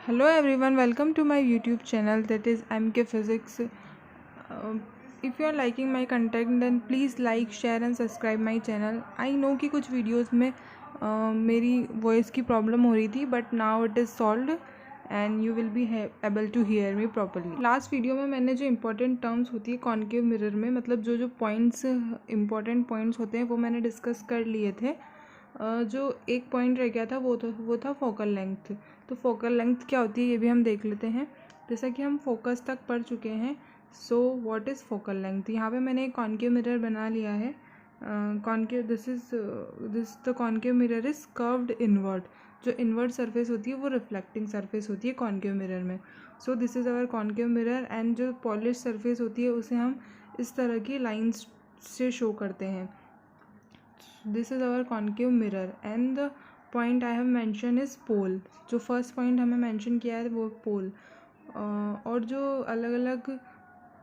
Hello everyone, welcome to my YouTube channel, that is MK Physics. If you are liking my content then please like, share and subscribe my channel. I know कि कुछ videos में मेरी voice की problem हो रही थी, but now it is solved and you will be able to hear me properly. Last video में मैंने जो इंपॉर्टेंट टर्म्स होती है कॉन्केव मिरर में, मतलब जो पॉइंट्स इंपॉर्टेंट पॉइंट्स होते हैं वो मैंने डिस्कस कर लिए थे. जो एक पॉइंट रह गया था वो था फोकल लेंथ. तो फोकल लेंथ क्या होती है ये भी हम देख लेते हैं. जैसा कि हम फोकस तक पढ़ चुके हैं. So what is focal length. यहाँ पे मैंने एक कॉन्केव मिरर बना लिया है. Concave this the concave mirror is curved inward. जो इनवर्ड सरफेस होती है वो रिफ्लेक्टिंग सरफेस होती है कॉन्केव मिरर में. So this is our concave mirror and जो पॉलिश सरफेस होती है उसे हम इस तरह की लाइन्स से शो करते हैं. This is our concave mirror and the point I have mention is pole. जो फर्स्ट पॉइंट हमें मेंशन किया है वो पोल. और जो अलग अलग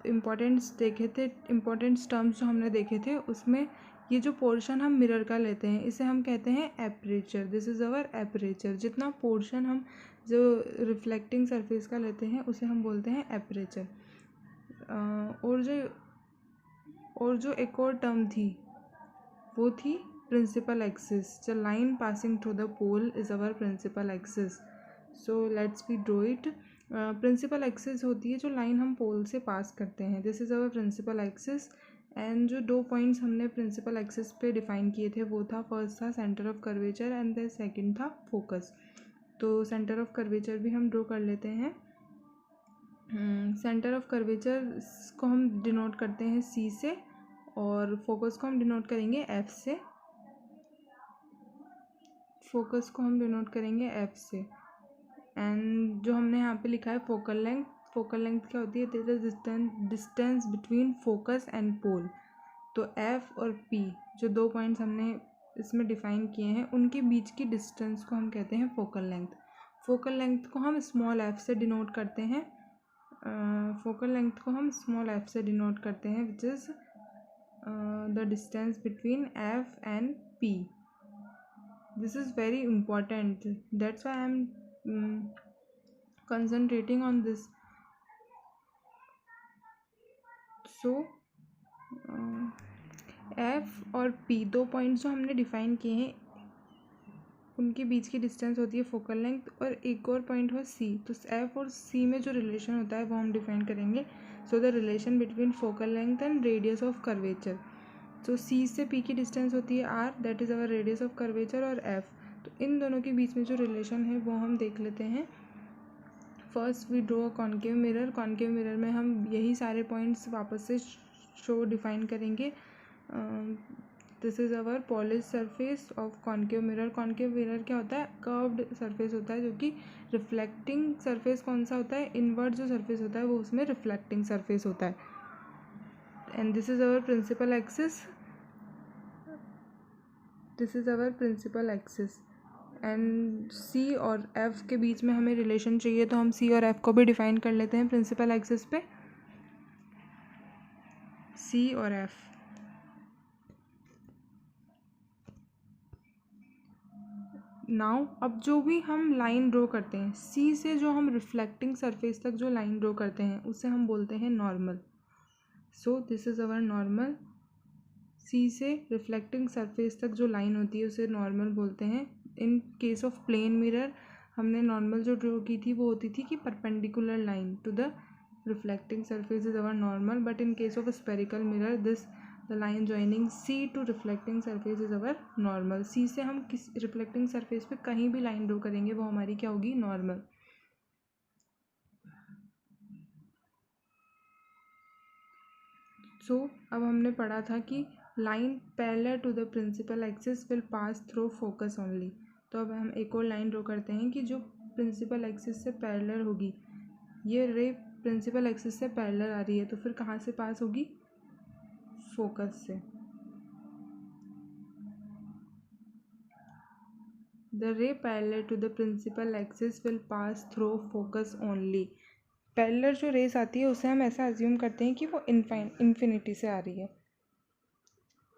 इम्पोर्टेंट्स देखे थे, इम्पोर्टेंट्स टर्म्स जो हमने देखे थे, उसमें ये जो पोर्शन हम मिरर का लेते हैं इसे हम कहते हैं aperture. This is our aperture. जितना पोर्शन हम जो रिफ्लेक्टिंग सरफेस का लेते हैं उसे हम बोलते हैं एपरेचर. और जो एक और टर्म थी वो थी principal axis. The line passing through the pole is our principal axis. So let's we draw it. Principal axis होती है जो लाइन हम पोल से पास करते हैं. This is our principal axis. And जो दो पॉइंट्स हमने प्रिंसिपल एक्सिस पे डिफाइन किए थे वो था, फर्स्ट था centre of curvature and the second था फोकस. तो सेंटर ऑफ कर्वेचर भी हम ड्रॉ कर लेते हैं. सेंटर ऑफ कर्वेचर को हम डिनोट करते हैं सी से और फोकस को हम डिनोट करेंगे एफ से. फोकस को हम डिनोट करेंगे एफ से. एंड जो हमने यहाँ पे लिखा है फोकल लेंथ. फोकल लेंथ क्या होती है? This is distance between focus and pole. तो एफ और पी जो दो पॉइंट्स हमने इसमें डिफाइन किए हैं उनके बीच की डिस्टेंस को हम कहते हैं फोकल लेंथ. फोकल लेंथ को हम स्मॉल एफ से डिनोट करते हैं. फोकल लेंथ को हम स्मॉल एफ से डिनोट करते हैं which is the distance between F and P. This is very important. That's why I am concentrating on this. So F और P दो पॉइंट्स जो हमने डिफाइन किए हैं उनके बीच की डिस्टेंस होती है फोकल लेंथ. और एक और पॉइंट हो C. तो F और C में जो रिलेशन होता है वो हम डिफाइन करेंगे. So the relation between focal length and radius of curvature. तो C से P की डिस्टेंस होती है R, that is our radius of curvature, और F. तो इन दोनों के बीच में जो रिलेशन है वो हम देख लेते हैं. First we draw a concave mirror. Concave mirror में हम यही सारे पॉइंट्स वापस से शो डिफाइन करेंगे. This is our polish surface of concave mirror. Concave mirror क्या होता है? कर्व्ड सरफेस होता है, जो कि रिफ्लेक्टिंग सरफेस कौन सा होता है? इनवर्ड जो सरफेस होता है वो उसमें रिफ्लेक्टिंग सरफेस होता है. And this is our principal axis. This is our principal axis. And C और F के बीच में हमें रिलेशन चाहिए तो हम C और F को भी डिफाइन कर लेते हैं प्रिंसिपल एक्सिस पे. C और F. नाउ अब जो भी हम लाइन ड्रॉ करते हैं C से, जो हम रिफ्लेक्टिंग सरफेस तक जो लाइन ड्रॉ करते हैं उसे हम बोलते हैं normal. So this is our normal. C से रिफ्लेक्टिंग सरफेस तक जो लाइन होती है उसे नॉर्मल बोलते हैं. In case of plane mirror हमने नॉर्मल जो ड्रॉ की थी वो होती थी कि perpendicular line to the reflecting surface is our normal. But in case of spherical mirror this the line joining C to reflecting surface is our normal. C से हम किस रिफ्लेक्टिंग सरफेस पे कहीं भी लाइन ड्रॉ करेंगे वो हमारी क्या होगी? नॉर्मल. सो अब हमने पढ़ा था कि line parallel to the principal axis will pass through focus only. तो अब हम एक और लाइन ड्रॉ करते हैं कि जो प्रिंसिपल एक्सिस से पैरेलल होगी. ये रे प्रिंसिपल एक्सिस से पैरेलल आ रही है तो फिर कहाँ से पास होगी? फोकस से. The ray parallel to the principal axis will pass through focus only. Parallel जो रेस आती है उसे हम ऐसा अज्यूम करते हैं कि वो इन्फिनिटी से आ रही है.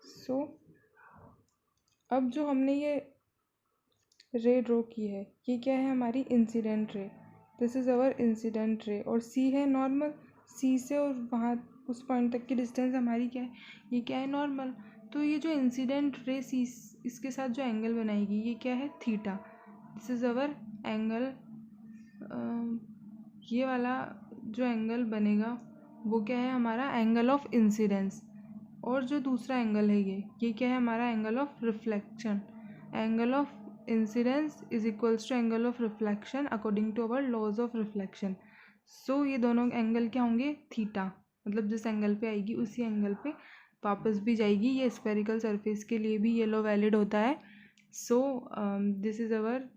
सो अब जो हमने ये रे ड्रॉ की है ये क्या है? हमारी incident ray. This is our incident ray. और सी है नॉर्मल, सी से और वहाँ उस पॉइंट तक की डिस्टेंस हमारी क्या है, ये क्या है, नॉर्मल। तो ये जो इंसिडेंट रे सी, इसके साथ जो एंगल बनाएगी ये क्या है, theta. This is hour angle. ये वाला जो एंगल बनेगा वो क्या है, हमारा एंगल ऑफ इंसिडेंस। और जो दूसरा एंगल है ये क्या है, हमारा angle of reflection. Angle of incidence is equals to angle of reflection according to our laws of reflection. So ये दोनों एंगल क्या होंगे, थीटा। मतलब जिस एंगल पे आएगी उसी एंगल पे वापस भी जाएगी। ये स्फेरिकल सरफेस के लिए भी ये लॉ वैलिड होता है। सो this is our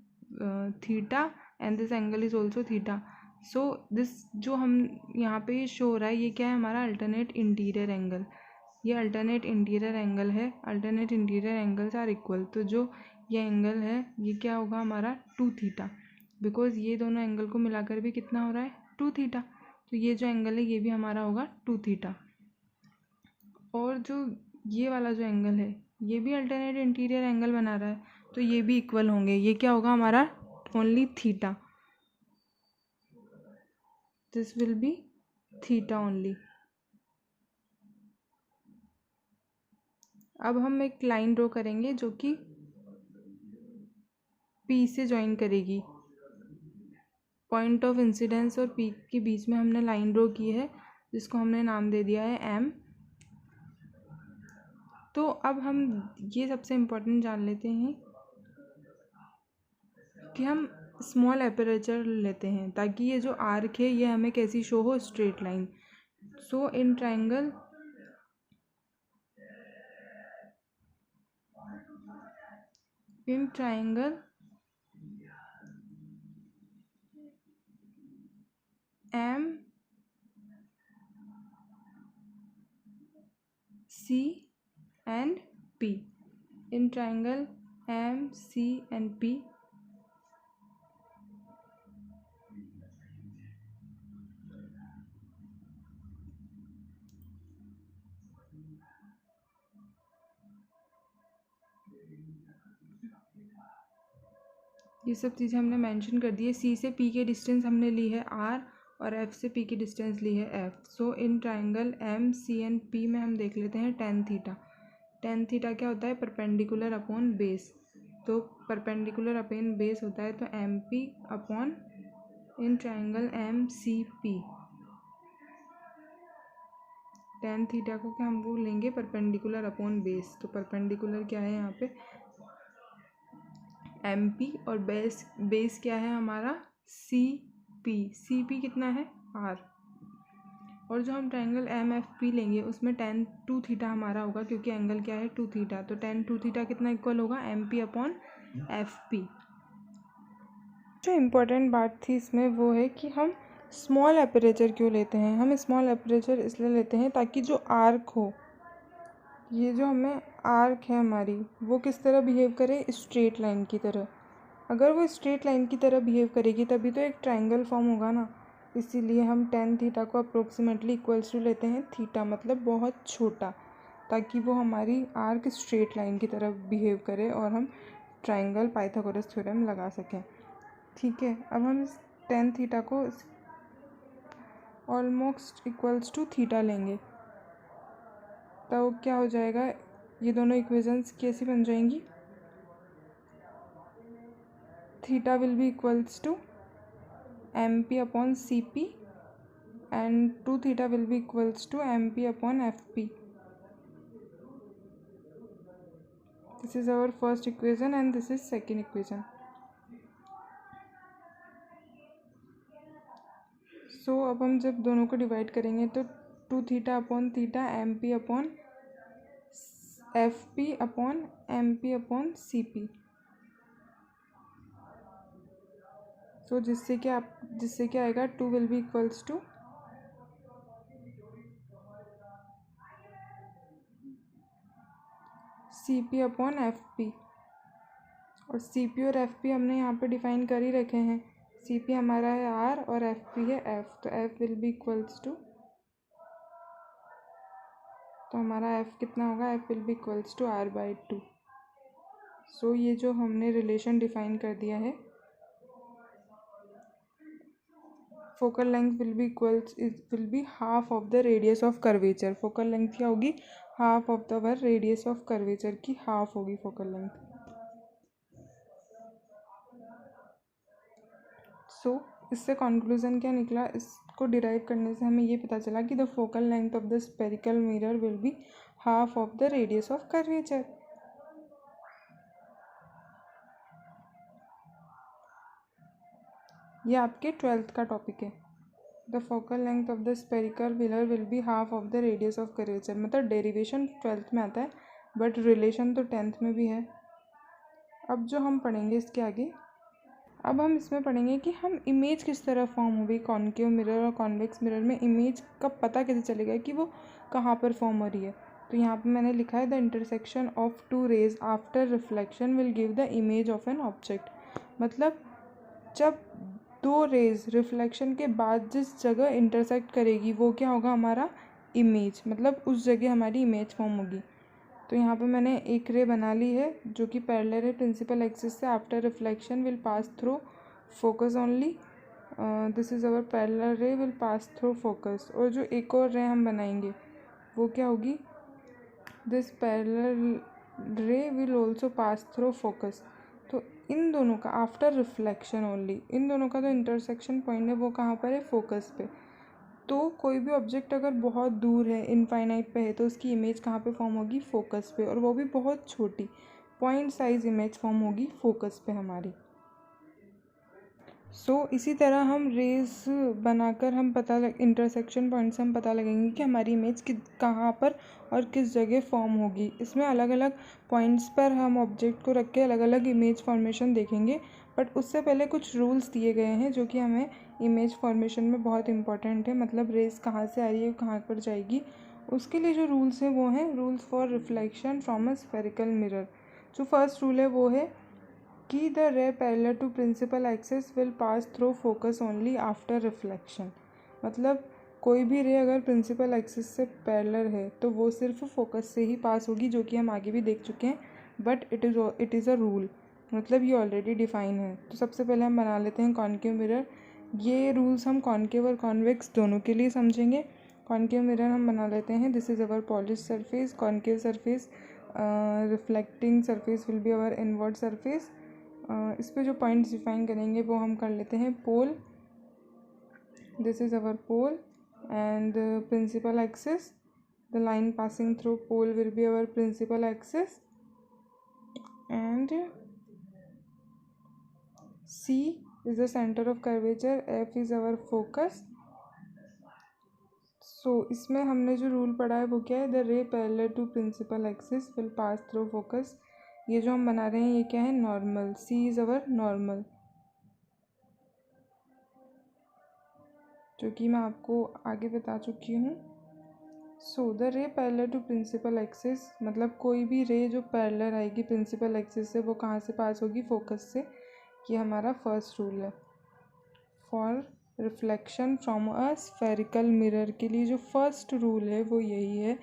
theta and this angle is also theta. So this जो हम यहाँ पे ये शो हो रहा है ये क्या है, हमारा अल्टरनेट इंटीरियर एंगल। ये अल्टरनेट इंटीरियर एंगल है। Alternate interior angles are equal. तो जो ये एंगल है ये क्या होगा, हमारा 2 थीटा। बिकॉज ये दोनों एंगल को मिलाकर भी कितना हो रहा है, 2 थीटा। तो ये जो एंगल है ये भी हमारा होगा 2 थीटा। और जो ये वाला जो एंगल है ये भी अल्टरनेट इंटीरियर एंगल बना रहा है, तो ये भी इक्वल होंगे। ये क्या होगा हमारा, only theta. This will be theta only. अब हम एक लाइन ड्रॉ करेंगे जो कि पी से ज्वाइन करेगी। पॉइंट ऑफ इंसिडेंस और पी के बीच में हमने लाइन ड्रॉ की है जिसको हमने नाम दे दिया है एम। तो अब हम ये सबसे इम्पोर्टेंट जान लेते हैं कि हम स्मॉल एपरेचर लेते हैं ताकि ये जो आर्क है ये हमें कैसी शो हो, straight line. So in triangle M C and P, in triangle M C and P ये सब चीज़ें हमने मेंशन कर दी है। सी से पी के डिस्टेंस हमने ली है आर और एफ से पी की डिस्टेंस ली है F. So in triangle M C and P में हम देख लेते हैं टेन थीटा। टेन थीटा क्या होता है, परपेंडिकुलर अपॉन बेस। तो परपेंडिकुलर अपॉन बेस होता है तो M P upon in triangle M C P. Tan theta को क्या हम वो लेंगे, परपेंडिकुलर अपॉन बेस। तो परपेंडिकुलर क्या है यहाँ पे, एम पी, और बेस क्या है हमारा, सी पी। सी पी कितना है, आर। और जो हम ट्रायंगल एम एफ पी लेंगे उसमें टेन टू थीटा हमारा होगा क्योंकि एंगल क्या है, 2 थीटा। तो टेन 2 थीटा कितना इक्वल होगा, M P upon F P. जो इम्पोर्टेंट बात थी इसमें वो है कि हम स्मॉल एपरेचर क्यों लेते हैं। हम स्मॉल एपरेचर इसलिए लेते हैं ताकि जो आर्क हो, ये जो हमें आर्क है हमारी, वो किस तरह बिहेव करे, स्ट्रेट लाइन की तरह। अगर वो स्ट्रेट लाइन की तरह बिहेव करेगी तभी तो एक ट्रायंगल फॉर्म होगा ना। इसीलिए हम टेन थीटा को अप्रोक्सीमेटली इक्वल्स टू लेते हैं थीटा, मतलब बहुत छोटा, ताकि वो हमारी आर्क स्ट्रेट लाइन की तरह बिहेव करे और हम ट्रायंगल पाइथागोरस थ्योरम लगा सकें। ठीक है, अब हम इस टेन थीटा को ऑलमोस्ट इक्वल्स टू थीटा लेंगे, तो क्या हो जाएगा, ये दोनों इक्वेशंस कैसी बन जाएंगी, theta will be equals to M P upon C P and 2 theta will be equals to mp upon fp. This is our first equation and this is second equation. So अब हम जब दोनों को divide करेंगे तो 2 theta upon theta M P upon F P upon M P upon C P. So जिससे क्या आएगा, 2 will be equals to C P upon F P. और सी पी और एफ पी हमने यहाँ पे डिफाइन कर ही रखे हैं। सी पी हमारा है आर और एफ पी है एफ, तो F will be equals to, तो हमारा एफ कितना होगा, F will be equals to R by 2। So ये जो हमने रिलेशन डिफाइन कर दिया है focal length will be half of the radius of curvature. Focal length क्या होगी? Half of the radius of curvature की हाफ होगी फोकल लेंथ। सो इससे कंक्लूजन क्या निकला? इसको डिराइव करने से हमें ये पता चला कि the focal length of the spherical mirror will be half of the radius of curvature. ये आपके 12th का टॉपिक है। The focal length of the spherical mirror will be half of the radius of curvature. मतलब derivation 12th में आता है but relation तो 10th में भी है। अब जो हम पढ़ेंगे इसके आगे, अब हम इसमें पढ़ेंगे कि हम इमेज किस तरह फॉर्म होगी। कॉनकेव मिरर और कॉन्वेक्स मिरर में इमेज का पता कैसे चलेगा कि वो कहाँ पर फॉर्म हो रही है। तो यहाँ पे मैंने लिखा है the intersection of two rays after reflection will give the image of an object. मतलब जब दो रेज रिफ्लेक्शन के बाद जिस जगह इंटरसेक्ट करेगी वो क्या होगा? हमारा इमेज। मतलब उस जगह हमारी इमेज फॉर्म होगी। तो यहाँ पे मैंने एक रे बना ली है जो कि पैरेलल है प्रिंसिपल एक्सिस से। After reflection will pass through focus only. This is our parallel रे विल पास थ्रू फोकस। और जो एक और रे हम बनाएंगे वो क्या होगी? दिस पैरेलल रे will also pass through focus. तो इन दोनों का आफ्टर रिफ्लेक्शन ओनली, इन दोनों का जो इंटरसेक्शन पॉइंट है वो कहाँ पर है? फोकस पे। तो कोई भी ऑब्जेक्ट अगर बहुत दूर है, इनफाइनाइट पे है, तो उसकी इमेज कहाँ पे फॉर्म होगी? फोकस पे। और वो भी बहुत छोटी पॉइंट साइज इमेज फॉर्म होगी फोकस पे हमारी। इसी तरह हम रेज बनाकर हम इंटरसेक्शन पॉइंट से हम पता लगेंगे कि हमारी इमेज कहाँ पर और किस जगह फॉर्म होगी। इसमें अलग अलग पॉइंट्स पर हम ऑब्जेक्ट को रख के अलग अलग इमेज फॉर्मेशन देखेंगे। बट उससे पहले कुछ रूल्स दिए गए हैं जो कि हमें इमेज फॉर्मेशन में बहुत इंपॉर्टेंट है। मतलब रेज कहाँ से आ रही है, कहाँ पर जाएगी, उसके लिए जो रूल्स हैं वो हैं rules for reflection from a spherical mirror. जो फर्स्ट रूल है वो है कि the ray parallel to principal axis will pass through focus only after reflection. मतलब कोई भी रे अगर प्रिंसिपल एक्सिस से पैरेलल है तो वो सिर्फ फोकस से ही पास होगी, जो कि हम आगे भी देख चुके हैं। But it is a rule, मतलब ये ऑलरेडी डिफाइन है। तो सबसे पहले हम बना लेते हैं कॉनकेव मिरर। ये रूल्स हम कॉनकेव और कॉन्वेक्स दोनों के लिए समझेंगे। कॉनकेव मिरर हम बना लेते हैं। This is our polish surface. Concave surface, reflecting surface will be our inward surface. इस पे जो पॉइंट्स डिफाइन करेंगे वो हम कर लेते हैं pole. This is our pole and principal axis. The line passing through pole will be our principal axis and C is the center of curvature, F is our focus. इसमें हमने जो rule पढ़ा है वो क्या है? The ray parallel to principal axis will pass through focus. ये जो हम बना रहे हैं ये क्या है? Normal. C is our normal, जो कि मैं आपको आगे बता चुकी हूँ। The ray parallel to principal axis, मतलब कोई भी रे जो पैरेलल आएगी प्रिंसिपल एक्सिस से वो कहाँ से पास होगी? फोकस से। ये हमारा फर्स्ट रूल है। For reflection from a spherical mirror के लिए जो फर्स्ट रूल है वो यही है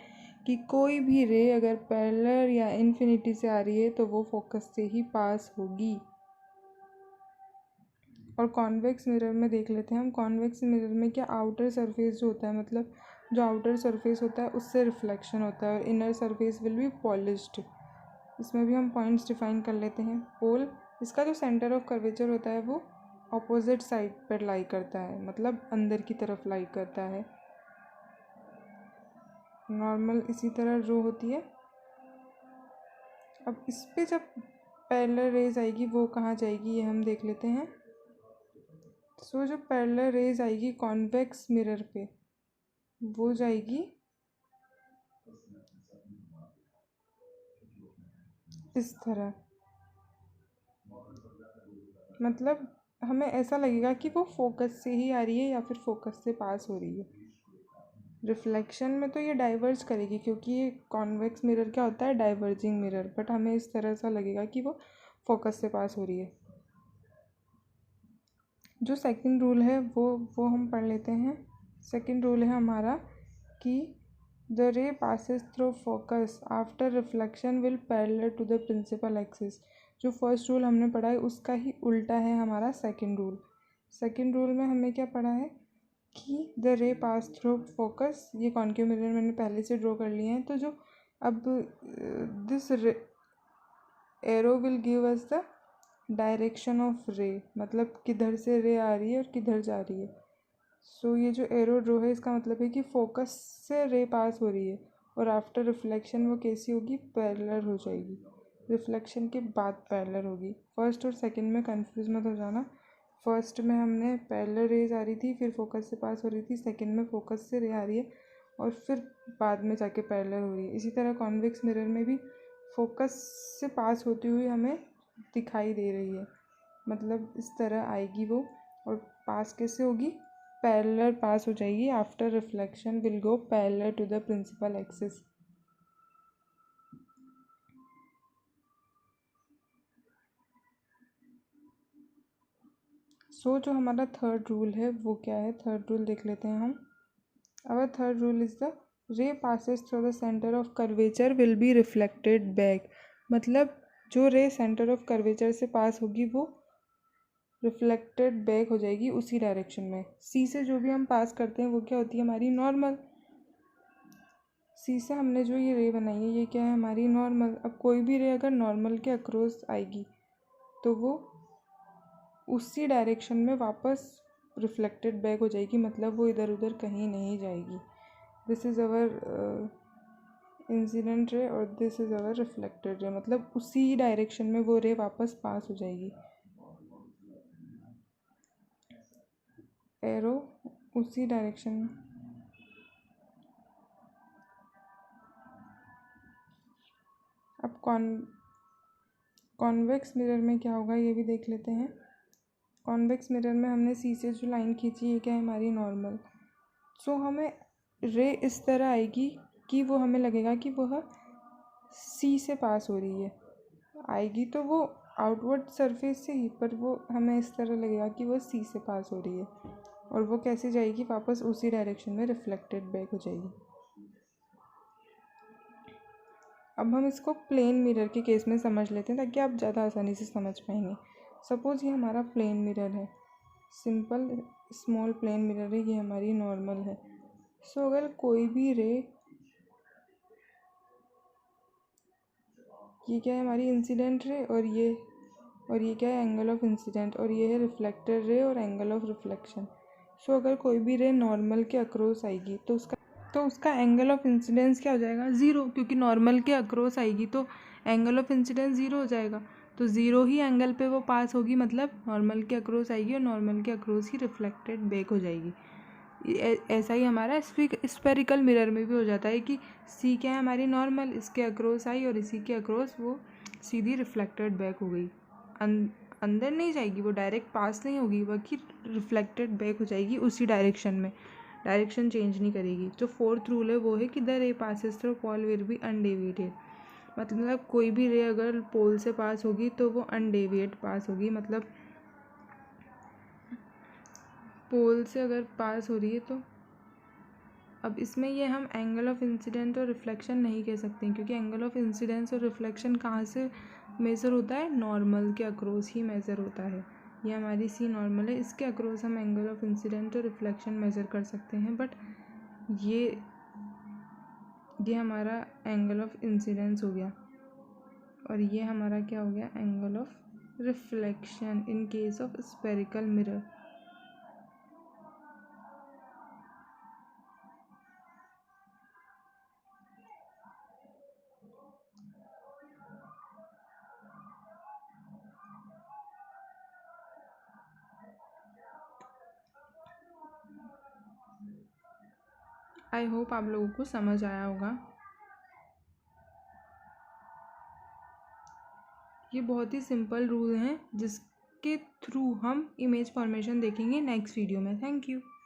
कि कोई भी रे अगर पैरेलल या इन्फिनिटी से आ रही है तो वो फोकस से ही पास होगी। और कॉन्वेक्स मिरर में देख लेते हैं हम। कॉन्वेक्स मिरर में क्या आउटर सरफेस जो होता है, मतलब जो आउटर सरफेस होता है उससे रिफ्लेक्शन होता है और inner surface will be polished. इसमें भी हम पॉइंट्स डिफाइन कर लेते हैं। पोल, इसका जो सेंटर ऑफ कर्वेचर होता है वो ऑपोजिट साइड पर लाई करता है, मतलब अंदर की तरफ लाई करता है। नॉर्मल इसी तरह रो होती है। अब इस पे जब पैरेलल रेज आएगी वो कहाँ जाएगी ये हम देख लेते हैं। जो पैरेलल रेज आएगी कॉन्वेक्स मिरर पे वो जाएगी इस तरह। मतलब हमें ऐसा लगेगा कि वो फोकस से ही आ रही है या फिर फोकस से पास हो रही है। रिफ्लेक्शन में तो ये डाइवर्ज करेगी क्योंकि ये कॉन्वेक्स मिरर क्या होता है? Diverging mirror. बट हमें इस तरह सा लगेगा कि वो फोकस से पास हो रही है। जो सेकंड रूल है वो हम पढ़ लेते हैं। सेकंड रूल है हमारा कि the ray passes through focus after reflection will parallel to the principal axis. जो फर्स्ट रूल हमने पढ़ा है उसका ही उल्टा है हमारा सेकंड रूल। सेकंड रूल में हमें क्या पढ़ा है? कि द रे पास थ्रू फोकस, ये कॉन्केव मिरर मैंने पहले से ड्रॉ कर लिए हैं। तो जो अब this arrow will give us the direction of रे, मतलब किधर से रे आ रही है और किधर जा रही है। सो ये जो एरो ड्रॉ है इसका मतलब है कि फोकस से रे पास हो रही है और आफ्टर रिफ्लेक्शन वो कैसी होगी, पैरेलल हो जाएगी। रिफ्लेक्शन के बाद पैरेलल होगी। फर्स्ट और सेकंड में कंफ्यूज मत हो जाना। फर्स्ट में हमने पैरेलल रेज आ रही थी, फिर फोकस से पास हो रही थी। सेकंड में फोकस से रे आ रही है और फिर बाद में जाके पैरेलल हो रही है। इसी तरह कॉन्वेक्स मिरर में भी फोकस से पास होती हुई हमें दिखाई दे रही है, मतलब इस तरह आएगी वो। और पास कैसे होगी, पैरेलल पास हो जाएगी। After reflection will go parallel to the principal axis. So जो हमारा थर्ड रूल है वो क्या है, थर्ड रूल देख लेते हैं हम। Our third rule is the ray passes through the centre of curvature will be reflected back. मतलब जो रे सेंटर ऑफ कर्वेचर से पास होगी वो रिफ्लेक्टेड बैक हो जाएगी उसी डायरेक्शन में। सी से जो भी हम पास करते हैं वो क्या होती है, हमारी नॉर्मल। सी से हमने जो ये रे बनाई है ये क्या है, हमारी नॉर्मल। अब कोई भी रे अगर नॉर्मल के अक्रॉस आएगी तो वो उसी डायरेक्शन में वापस रिफ्लेक्टेड बैक हो जाएगी, मतलब वो इधर उधर कहीं नहीं जाएगी। This is our incident ray और this is our reflected ray, मतलब उसी डायरेक्शन में वो रे वापस पास हो जाएगी। एरो उसी डायरेक्शन में। अब कॉन्वेक्स मिरर में क्या होगा ये भी देख लेते हैं। कॉन्वेक्स मिरर में हमने सी से जो लाइन खींची ये क्या है, हमारी नॉर्मल। सो हमें रे इस तरह आएगी कि वो हमें लगेगा कि वह सी से पास हो रही है। आएगी तो वो आउटवर्ड सरफेस से ही, पर वो हमें इस तरह लगेगा कि वो सी से पास हो रही है और वो कैसे जाएगी, वापस उसी डायरेक्शन में रिफ्लेक्टेड बैक हो जाएगी। अब हम इसको प्लेन मिरर के केस में समझ लेते हैं ताकि आप ज़्यादा आसानी से समझ पाएंगे। सपोज़ ये हमारा प्लेन मिरर है, सिंपल स्मॉल प्लेन मिरर है, ये हमारी नॉर्मल है। सो अगर कोई भी रे, ये क्या है हमारी इंसिडेंट रे और ये क्या है, एंगल ऑफ इंसिडेंट, और ये है रिफ्लेक्टेड रे और एंगल ऑफ रिफ्लेक्शन। सो अगर कोई भी रे नॉर्मल के अक्रॉस आएगी तो उसका एंगल ऑफ इंसिडेंस क्या हो जाएगा, ज़ीरो, क्योंकि नॉर्मल के अक्रॉस आएगी तो एंगल ऑफ इंसिडेंस ज़ीरो हो जाएगा। तो ज़ीरो ही एंगल पे वो पास होगी, मतलब नॉर्मल के अक्रॉस आएगी और नॉर्मल के अक्रॉस ही रिफ्लेक्टेड बैक हो जाएगी। ऐसा ही हमारा स्फेरिकल मिरर में भी हो जाता है कि सी क्या है, हमारी नॉर्मल, इसके अक्रॉस आई और इसी के अक्रॉस वो सीधी रिफ्लेक्टेड बैक हो गई। अंदर नहीं जाएगी, वो डायरेक्ट पास नहीं होगी, बल्कि रिफ्लेक्टेड बैक हो जाएगी उसी डायरेक्शन में, डायरेक्शन चेंज नहीं करेगी। जो फोर्थ रूल है वो है कि the ray passes through pole will be undeviated. मतलब कोई भी रे अगर पोल से पास होगी तो वो अनडेविएट पास होगी, मतलब पोल से अगर पास हो रही है तो। अब इसमें ये हम एंगल ऑफ इंसिडेंट और रिफ्लेक्शन नहीं कह सकते क्योंकि एंगल ऑफ इंसिडेंस और रिफ्लेक्शन कहाँ से मेज़र होता है, नॉर्मल के अक्रॉस ही मेज़र होता है। ये हमारी सी नॉर्मल है, इसके अक्रॉस हम एंगल ऑफ इंसिडेंट और रिफ्लेक्शन मेज़र कर सकते हैं। बट ये हमारा एंगल ऑफ इंसिडेंस हो गया और ये हमारा क्या हो गया, angle of reflection in case of spherical mirror. I hope आप लोगों को समझ आया होगा। ये बहुत ही सिंपल रूल हैं जिसके थ्रू हम इमेज फॉर्मेशन देखेंगे नेक्स्ट वीडियो में। Thank you.